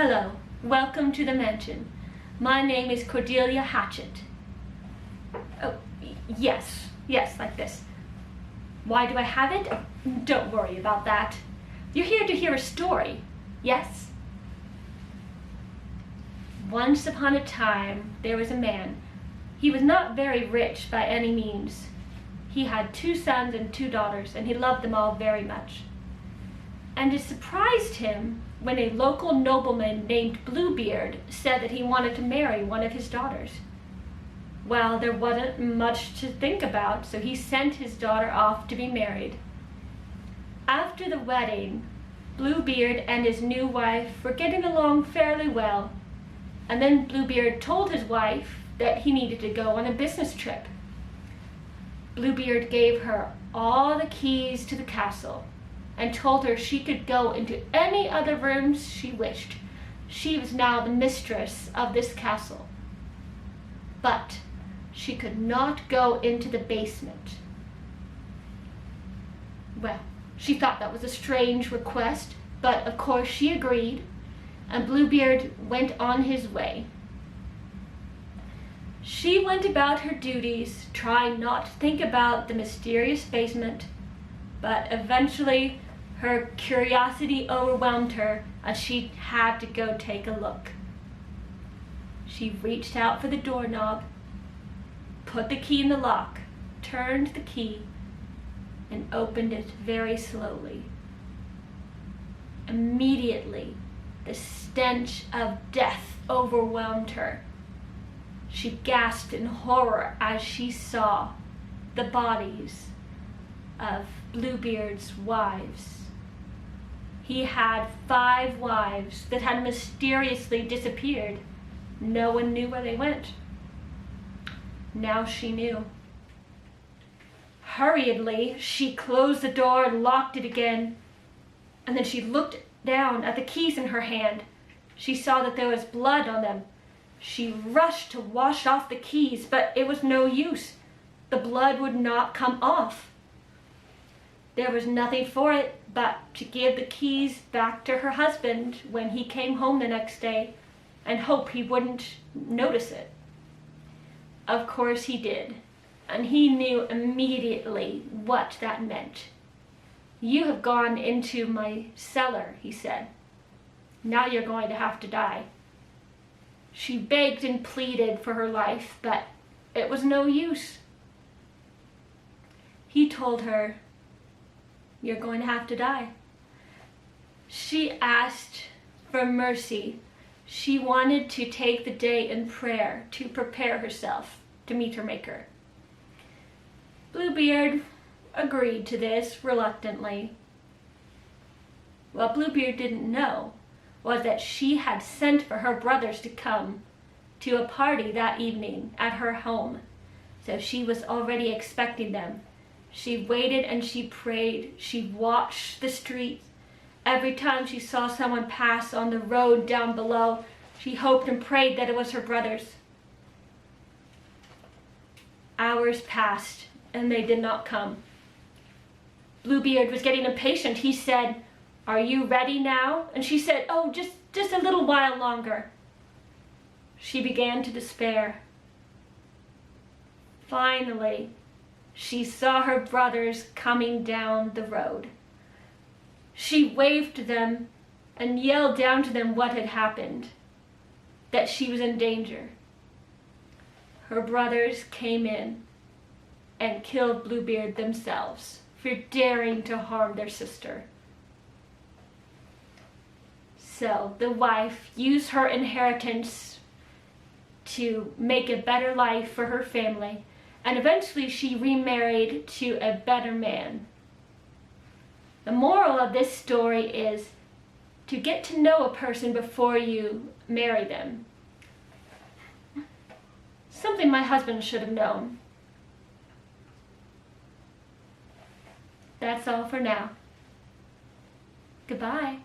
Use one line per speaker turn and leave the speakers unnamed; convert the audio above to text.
Hello, welcome to the mansion. My name is Cordelia Hatchette. Oh, yes, like this. Why do I have it? Don't worry about that. You're here to hear a story, yes? Once upon a time, there was a man. He was not very rich by any means. He had 2 sons and 2 daughters, and he loved them all very much. And it surprised him when a local nobleman named Bluebeard said that he wanted to marry one of his daughters. Well, there wasn't much to think about, so he sent his daughter off to be married. After the wedding, Bluebeard and his new wife were getting along fairly well, and then Bluebeard told his wife that he needed to go on a business trip. Bluebeard gave her all the keys to the castle and told her she could go into any other rooms she wished. She was now the mistress of this castle. But she could not go into the basement. Well, she thought that was a strange request, but of course she agreed, and Bluebeard went on his way. She went about her duties, trying not to think about the mysterious basement, but eventually her curiosity overwhelmed her and she had to go take a look. She reached out for the doorknob, put the key in the lock, turned the key, and opened it very slowly. Immediately, the stench of death overwhelmed her. She gasped in horror as she saw the bodies of Bluebeard's wives. He had 5 wives that had mysteriously disappeared. No one knew where they went. Now she knew. Hurriedly, she closed the door and locked it again, and then she looked down at the keys in her hand. She saw that there was blood on them. She rushed to wash off the keys, but it was no use. The blood would not come off. There was nothing for it but to give the keys back to her husband when he came home the next day and hope he wouldn't notice it. Of course he did, and he knew immediately what that meant. "You have gone into my cellar," he said. "Now you're going to have to die." She begged and pleaded for her life, but it was no use. He told her, "You're going to have to die." She asked for mercy. She wanted to take the day in prayer to prepare herself to meet her Maker. Bluebeard agreed to this reluctantly. What Bluebeard didn't know was that she had sent for her brothers to come to a party that evening at her home, so she was already expecting them. She waited and she prayed. She watched the streets. Every time she saw someone pass on the road down below, she hoped and prayed that it was her brothers. Hours passed and they did not come. Bluebeard was getting impatient. He said, "Are you ready now?" And she said, "Oh, just a little while longer." She began to despair. Finally, she saw her brothers coming down the road. She waved to them and yelled down to them what had happened, that she was in danger. Her brothers came in and killed Bluebeard themselves for daring to harm their sister. So the wife used her inheritance to make a better life for her family, and eventually she remarried to a better man. The moral of this story is to get to know a person before you marry them. Something my husband should have known. That's all for now. Goodbye.